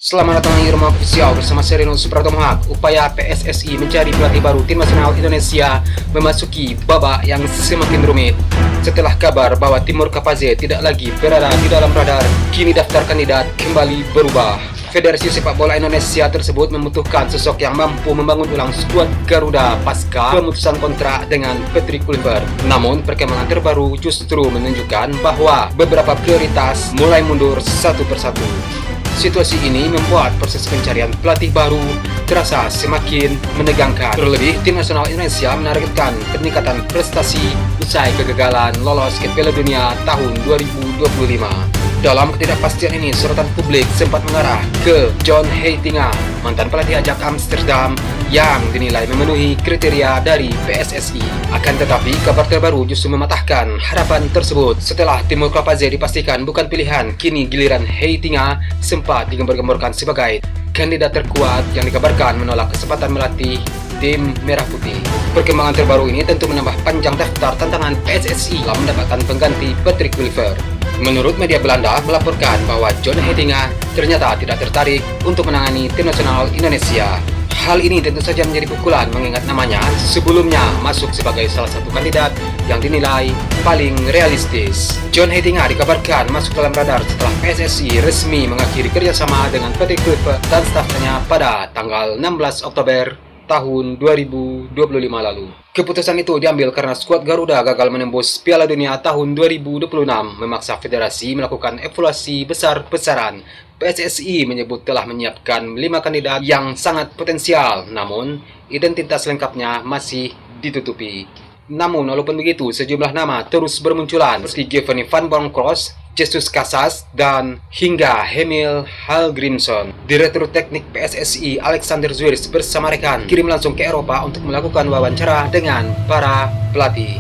Selamat datang di Rumah Official bersama Serino Supratomohak. Upaya PSSI mencari pelatih baru tim nasional Indonesia memasuki babak yang semakin rumit. Setelah kabar bahwa Timur Kapaze tidak lagi berada di dalam radar, kini daftar kandidat kembali berubah. Federasi Sepak Bola Indonesia tersebut membutuhkan sosok yang mampu membangun ulang skuad Garuda pasca pemutusan kontrak dengan Patrick Kluivert. Namun, perkembangan terbaru justru menunjukkan bahwa beberapa prioritas mulai mundur satu persatu. Situasi ini membuat proses pencarian pelatih baru terasa semakin menegangkan. Terlebih, tim nasional Indonesia menargetkan peningkatan prestasi usai kegagalan lolos ke Piala Dunia tahun 2025. Dalam ketidakpastian ini, sorotan publik sempat mengarah ke John Heitinga, mantan pelatih Ajax Amsterdam yang dinilai memenuhi kriteria dari PSSI. Akan tetapi, kabar terbaru justru mematahkan harapan tersebut. Setelah Timur Kapaze dipastikan bukan pilihan, kini giliran Heitinga sempat digembar-gemborkan sebagai kandidat terkuat yang dikabarkan menolak kesempatan melatih tim Merah Putih. Perkembangan terbaru ini tentu menambah panjang daftar tantangan PSSI dalam mendapatkan pengganti Patrick Kluivert. Menurut media Belanda melaporkan bahwa John Heitinga ternyata tidak tertarik untuk menangani tim nasional Indonesia. Hal ini tentu saja menjadi pukulan mengingat namanya sebelumnya masuk sebagai salah satu kandidat yang dinilai paling realistis. John Heitinga dikabarkan masuk dalam radar setelah PSSI resmi mengakhiri kerjasama dengan Patrick Kluivert dan stafnya pada tanggal 16 Oktober tahun 2025 lalu. Keputusan itu diambil karena skuad Garuda gagal menembus Piala Dunia tahun 2026, memaksa federasi melakukan evaluasi besar-besaran. PSSI menyebut telah menyiapkan 5 kandidat yang sangat potensial, namun identitas lengkapnya masih ditutupi. Namun walaupun begitu, sejumlah nama terus bermunculan seperti Giovanni Van Bronckhorst, Jesus Casas, dan hingga Emil Hallgrímsson. Direktur Teknik PSSI Alexander Zwiers bersama rekan kirim langsung ke Eropa untuk melakukan wawancara dengan para pelatih.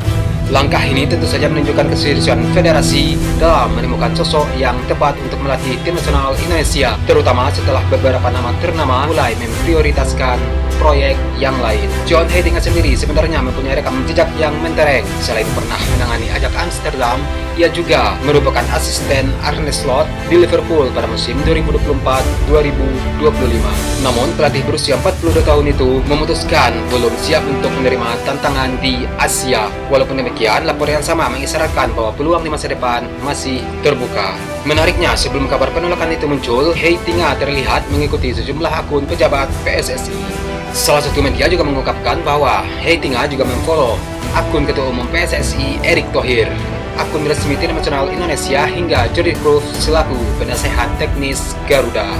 Langkah ini tentu saja menunjukkan keseriusan federasi dalam menemukan sosok yang tepat untuk melatih tim nasional Indonesia, terutama setelah beberapa nama ternama mulai memprioritaskan proyek yang lain. John Heitinga sendiri sebenarnya mempunyai rekam jejak yang mentereng. Selain pernah menangani Ajax Amsterdam, ia juga merupakan asisten Arne Slot di Liverpool pada musim 2024-2025. Namun, pelatih berusia 42 tahun itu memutuskan belum siap untuk menerima tantangan di Asia. Walaupun demikian, laporan yang sama mengisyaratkan bahwa peluang di masa depan masih terbuka. Menariknya, sebelum kabar penolakan itu muncul, Heitinga terlihat mengikuti sejumlah akun pejabat PSSI. Salah satu media juga mengungkapkan bahwa Heitinga juga memfollow akun Ketua Umum PSSI Erick Thohir, akun resmi tim nasional Indonesia, hingga Jody Cruyff selaku penasehat teknis Garuda.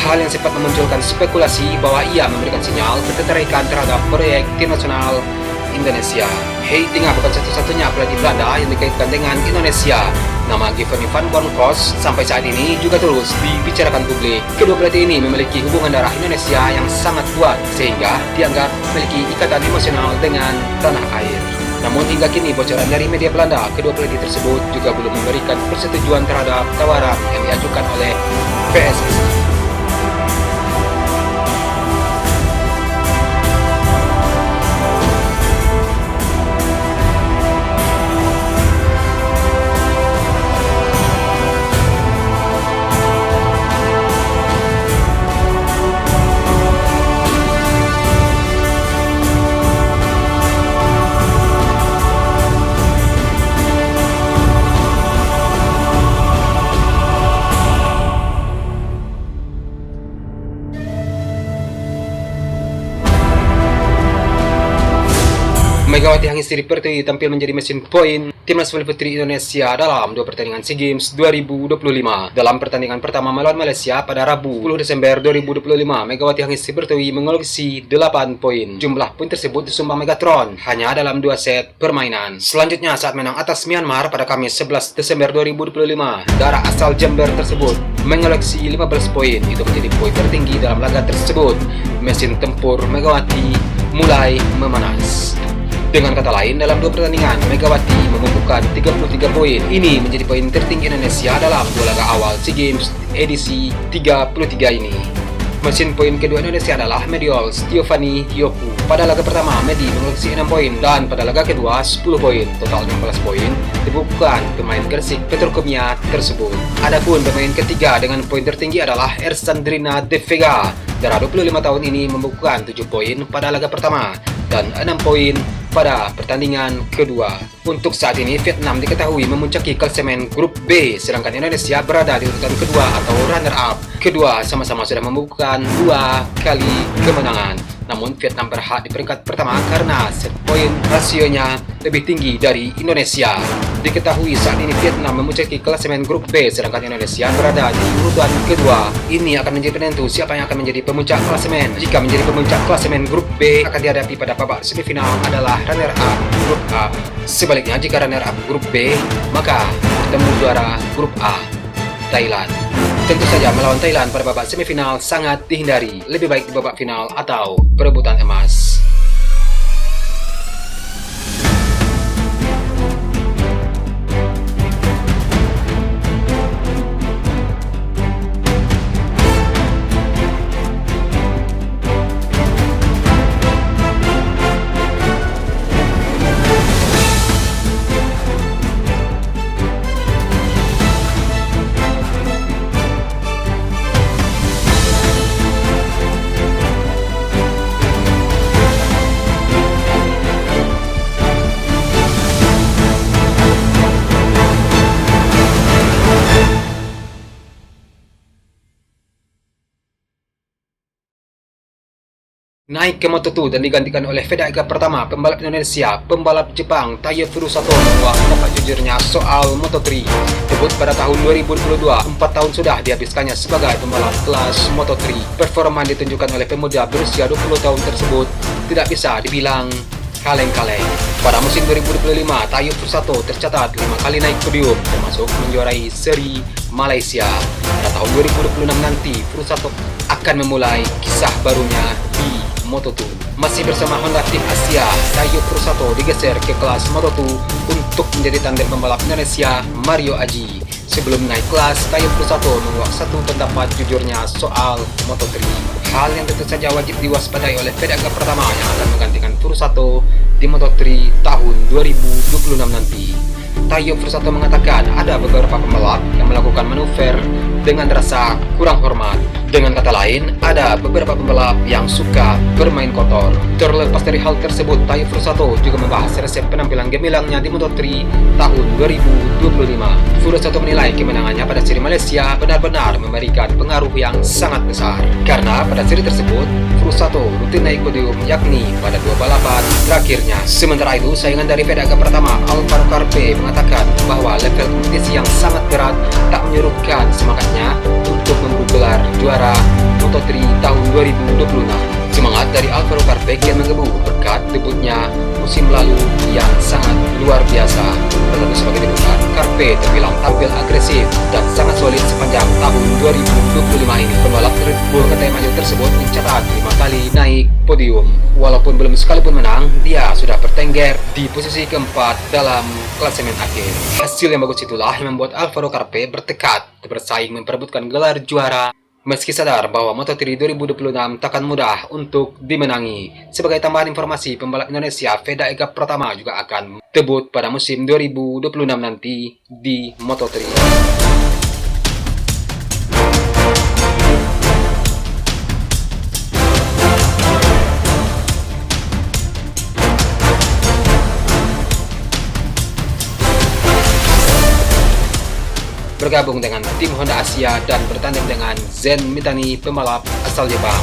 Hal yang sempat memunculkan spekulasi bahwa ia memberikan sinyal ketertarikan terhadap proyek tim nasional Indonesia. Heitinga bukan satu-satunya pelatih Belanda yang dikaitkan dengan Indonesia. Nama Giovanni Van Bronckhorst sampai saat ini juga terus dibicarakan publik. Kedua pelatih ini memiliki hubungan darah Indonesia yang sangat kuat, sehingga dianggap memiliki ikatan emosional dengan tanah air. Namun hingga kini bocoran dari media Belanda, kedua pelatih tersebut juga belum memberikan persetujuan terhadap tawaran yang diajukan oleh PSSI. Megawati Hangistri Pertiwi tampil menjadi mesin poin Timnas Voli Putri Indonesia dalam 2 pertandingan SEA Games 2025. Dalam pertandingan pertama melawan Malaysia pada Rabu 10 Desember 2025, Megawati Hangistri Pertiwi mengoleksi 8 poin. Jumlah poin tersebut disumbang Megatron hanya dalam 2 set permainan. Selanjutnya, saat menang atas Myanmar pada Kamis 11 Desember 2025, darah asal Jember tersebut mengoleksi 15 poin. Itu menjadi poin tertinggi dalam laga tersebut. Mesin tempur Megawati mulai memanas. Dengan kata lain, dalam 2 pertandingan, Megawati mengumpulkan 33 poin. Ini menjadi poin tertinggi Indonesia dalam 2 laga awal SEA Games edisi 33 ini. Mesin poin kedua Indonesia adalah Mediol Stiovani Yoku. Pada laga pertama, Medi mengoleksi 6 poin dan pada laga kedua 10 poin. Total 16 poin dibukukan pemain Gresik Petrokemia tersebut. Adapun pemain ketiga dengan poin tertinggi adalah Ersandrina De Vega. Darah 25 tahun ini membukukan 7 poin pada laga pertama dan 6 poin pada pertandingan kedua. Untuk saat ini, Vietnam diketahui memuncaki klasemen grup B, sedangkan Indonesia berada di urutan kedua atau runner-up. Kedua sama-sama sudah membukukan 2 kali kemenangan. Namun Vietnam berhak di peringkat pertama karena set poin rasionya lebih tinggi dari Indonesia. Diketahui saat ini Vietnam memuncaki klasemen grup B, sedangkan Indonesia berada di urutan kedua. Ini akan menjadi penentu siapa yang akan menjadi pemuncak klasemen. Jika menjadi pemuncak klasemen grup B, akan dihadapi pada babak semifinal adalah runner-up grup A. Sebaliknya, jika runner-up grup B, maka bertemu juara grup A, Thailand. Tentu saja melawan Thailand pada babak semifinal sangat dihindari. Lebih baik di babak final atau perebutan emas. Naik ke Moto2 dan digantikan oleh VEDA pertama pembalap Indonesia, pembalap Jepang Taiyo Furusato menguak pendapat jujurnya soal Moto3. Debut pada tahun 2022, 4 tahun sudah dihabiskannya sebagai pembalap kelas Moto3. Performa ditunjukkan oleh pemuda berusia 20 tahun tersebut tidak bisa dibilang kaleng-kaleng. Pada musim 2025, Taiyo Furusato tercatat 5 kali naik podium, termasuk menjuarai seri Malaysia. Pada tahun 2026 nanti, Furusato akan memulai kisah barunya di Moto2. Masih bersama Honda Tim Asia, Taiyo Furusato digeser ke kelas Moto2 untuk menjadi tandem pembalap Indonesia Mario Aji. Sebelum naik kelas, Taiyo Furusato menguak satu pendapat jujurnya soal Moto3. Hal yang tentu saja wajib diwaspadai oleh VEDA pertama yang akan menggantikan Furusato di Moto3 tahun 2026 nanti. Taiyo Furusato mengatakan ada beberapa pembalap yang melakukan manuver dengan rasa kurang hormat. Dengan kata lain, ada beberapa pembalap yang suka bermain kotor. Terlepas dari hal tersebut, Taiyo Furusato juga membahas resep penampilan gemilangnya di Moto3 tahun 2025. Furusato menilai kemenangannya pada seri Malaysia benar-benar memberikan pengaruh yang sangat besar. Karena pada seri tersebut, Furusato rutin naik podium yakni pada 2 balapan terakhirnya. Sementara itu, saingan dari VEDA pertama, Alvaro Carpe, mengatakan bahwa level kompetisi yang sangat berat tak menyurutkan semangatnya untuk memburu gelar juara Moto3 tahun 2026. Semangat dari Alvaro Carpe kian menggebu berkat debutnya musim lalu yang sangat luar biasa. Terlebih sebagai debutan, Carpe terbilang tampil agresif dan sangat solid sepanjang tahun 2025 ini. Pembalap Red Bull KTM Ajo tersebut mencatat 5 kali naik podium. Walaupun belum sekalipun menang, dia sudah bertengger di posisi keempat dalam klasemen akhir. Hasil yang bagus itulah yang membuat Alvaro Carpe bertekad bersaing memperebutkan gelar juara. Meski sadar bahwa Moto3 2026 takkan mudah untuk dimenangi. Sebagai tambahan informasi, pembalap Indonesia VEDA Pratama juga akan debut pada musim 2026 nanti di Moto3. Bergabung dengan tim Honda Asia dan bertandem dengan Zen Mitani, pembalap asal Jepang.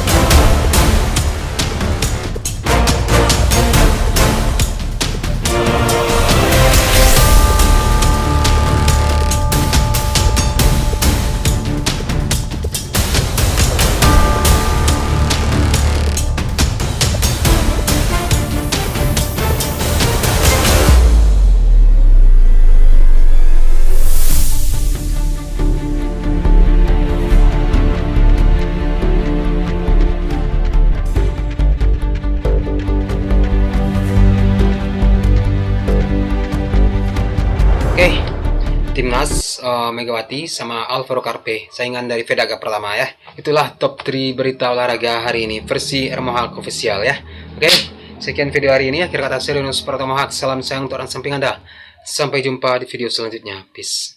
Timnas Megawati sama Alvaro Carpe, saingan dari Vedaga Pratama ya. Itulah top 3 berita olahraga hari ini versi Ermohak official ya. Oke, sekian video hari ini. Akhir kata, Serionus Pratama Hak, salam sayang untuk orang samping Anda. Sampai jumpa di video selanjutnya. Peace.